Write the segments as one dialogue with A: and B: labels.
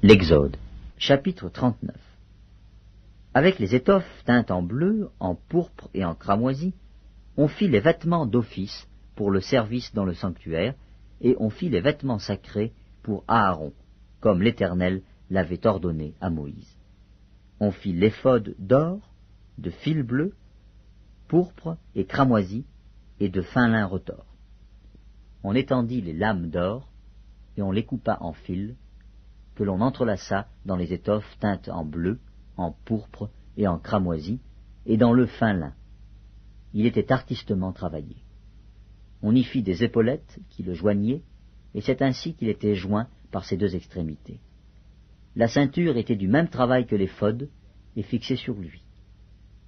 A: L'Exode, chapitre 39. Avec les étoffes teintes en bleu, en pourpre et en cramoisi, on fit les vêtements d'office pour le service dans le sanctuaire, et on fit les vêtements sacrés pour Aaron, comme l'Éternel l'avait ordonné à Moïse. On fit l'éphod d'or, de fil bleu, pourpre et cramoisi, et de fin lin retors. On étendit les lames d'or, et on les coupa en fils, que l'on entrelaça dans les étoffes teintes en bleu, en pourpre et en cramoisi, et dans le fin lin. Il était artistement travaillé. On y fit des épaulettes qui le joignaient, et c'est ainsi qu'il était joint par ses deux extrémités. La ceinture était du même travail que l'éphod, et fixée sur lui.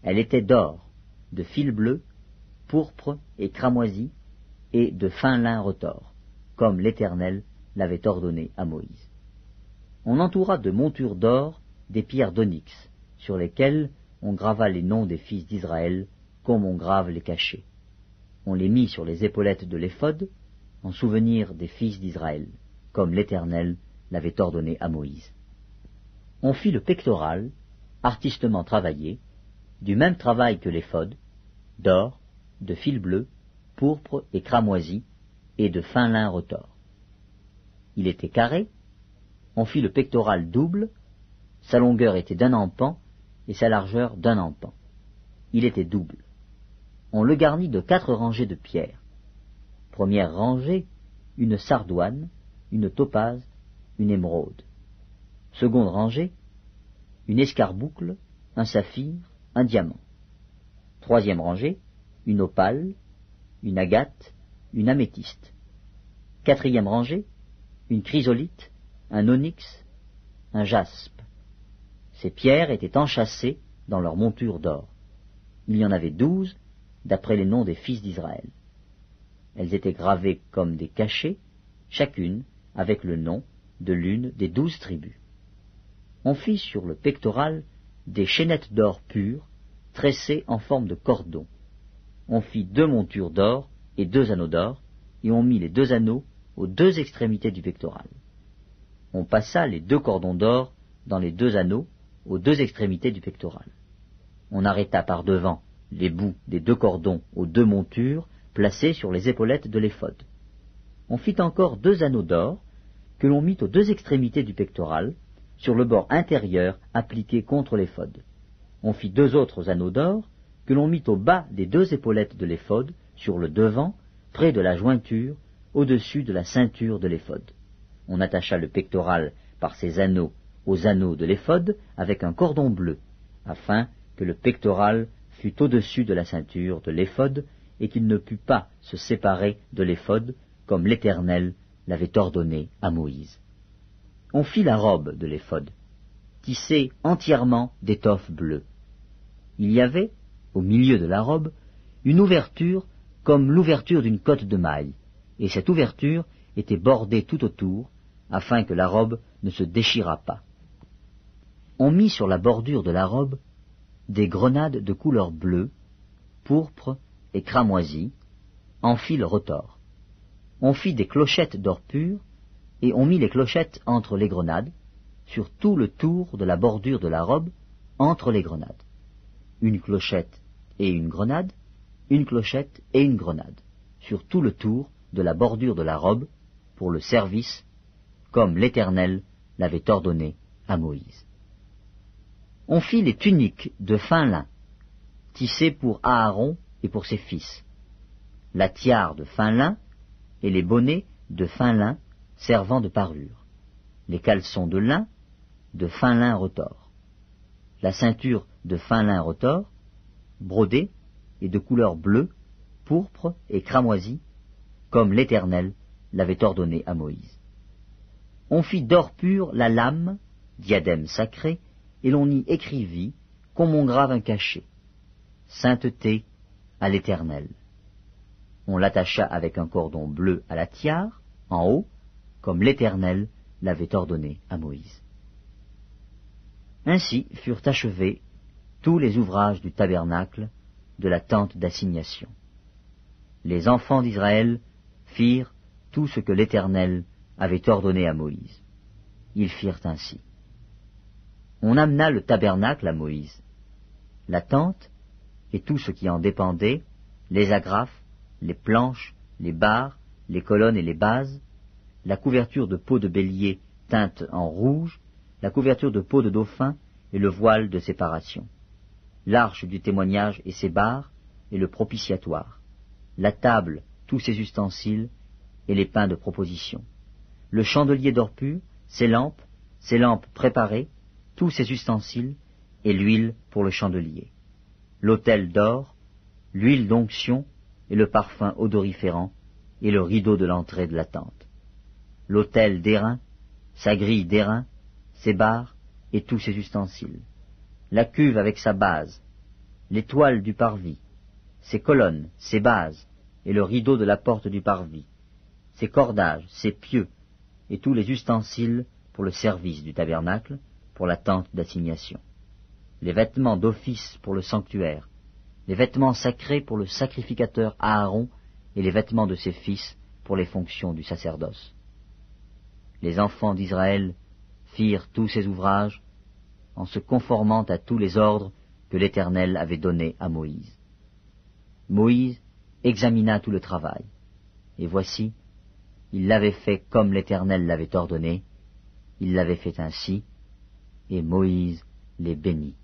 A: Elle était d'or, de fil bleu, pourpre et cramoisi, et de fin lin retors, comme l'Éternel l'avait ordonné à Moïse. On entoura de montures d'or des pierres d'onyx, sur lesquelles on grava les noms des fils d'Israël, comme on grave les cachets. On les mit sur les épaulettes de l'éphod, en souvenir des fils d'Israël, comme l'Éternel l'avait ordonné à Moïse. On fit le pectoral, artistement travaillé, du même travail que l'éphod, d'or, de fil bleu, pourpre et cramoisi, et de fin lin retors. Il était carré. On fit le pectoral double, sa longueur était d'un empan, et sa largeur d'un empan. Il était double. On le garnit de 4 rangées de pierres. Première rangée, une sardoine, une topaze, une émeraude. Seconde rangée, une escarboucle, un saphir, un diamant. Troisième rangée, une opale, une agate, une améthyste. Quatrième rangée, une chrysolite, un onyx, un jaspe. Ces pierres étaient enchâssées dans leur monture d'or. Il y en avait 12, d'après les noms des fils d'Israël. Elles étaient gravées comme des cachets, chacune avec le nom de l'une des 12 tribus. On fit sur le pectoral des chaînettes d'or pur, tressées en forme de cordon. On fit 2 montures d'or et 2 anneaux d'or, et on mit les 2 anneaux aux 2 extrémités du pectoral. On passa les 2 cordons d'or dans les 2 anneaux aux 2 extrémités du pectoral. On arrêta par devant les bouts des 2 cordons aux 2 montures placées sur les épaulettes de l'éphod. On fit encore 2 anneaux d'or que l'on mit aux 2 extrémités du pectoral, sur le bord intérieur appliqué contre l'éphod. On fit 2 autres anneaux d'or que l'on mit au bas des 2 épaulettes de l'éphod, sur le devant, près de la jointure, au-dessus de la ceinture de l'éphod. On attacha le pectoral par ses anneaux aux anneaux de l'éphod avec un cordon bleu, afin que le pectoral fût au-dessus de la ceinture de l'éphod et qu'il ne pût pas se séparer de l'éphod, comme l'Éternel l'avait ordonné à Moïse. On fit la robe de l'éphod, tissée entièrement d'étoffe bleue. Il y avait, au milieu de la robe, une ouverture comme l'ouverture d'une cotte de maille, et cette ouverture était bordée tout autour, afin que la robe ne se déchirât pas. On mit sur la bordure de la robe des grenades de couleur bleue, pourpre et cramoisi, en fil retors. On fit des clochettes d'or pur, et on mit les clochettes entre les grenades, sur tout le tour de la bordure de la robe, entre les grenades. Une clochette et une grenade, une clochette et une grenade, sur tout le tour de la bordure de la robe, pour le service, comme l'Éternel l'avait ordonné à Moïse. On fit les tuniques de fin lin, tissées pour Aaron et pour ses fils, la tiare de fin lin et les bonnets de fin lin servant de parure, les caleçons de lin de fin lin retors, la ceinture de fin lin retors, brodée et de couleur bleue, pourpre et cramoisi, comme l'Éternel l'avait ordonné à Moïse. On fit d'or pur la lame, diadème sacré, et l'on y écrivit, comme on grave un cachet, sainteté à l'Éternel. On l'attacha avec un cordon bleu à la tiare, en haut, comme l'Éternel l'avait ordonné à Moïse. Ainsi furent achevés tous les ouvrages du tabernacle, de la tente d'assignation. Les enfants d'Israël firent tout ce que l'Éternel avait ordonné à Moïse. Ils firent ainsi. On amena le tabernacle à Moïse. La tente et tout ce qui en dépendait, les agrafes, les planches, les barres, les colonnes et les bases, la couverture de peau de bélier teinte en rouge, la couverture de peau de dauphin et le voile de séparation, l'arche du témoignage et ses barres, et le propitiatoire, la table, tous ses ustensiles, et les pains de proposition, le chandelier d'or pur, ses lampes préparées, tous ses ustensiles, et l'huile pour le chandelier, l'autel d'or, l'huile d'onction, et le parfum odoriférant, et le rideau de l'entrée de la tente, l'autel d'airain, sa grille d'airain, ses barres, et tous ses ustensiles, la cuve avec sa base, les toiles du parvis, ses colonnes, ses bases, et le rideau de la porte du parvis, ses cordages, ses pieux, et tous les ustensiles pour le service du tabernacle, pour la tente d'assignation, les vêtements d'office pour le sanctuaire, les vêtements sacrés pour le sacrificateur Aaron, et les vêtements de ses fils pour les fonctions du sacerdoce. Les enfants d'Israël firent tous ces ouvrages en se conformant à tous les ordres que l'Éternel avait donnés à Moïse. Moïse examina tout le travail, et voici, il l'avait fait comme l'Éternel l'avait ordonné, il l'avait fait ainsi, et Moïse les bénit.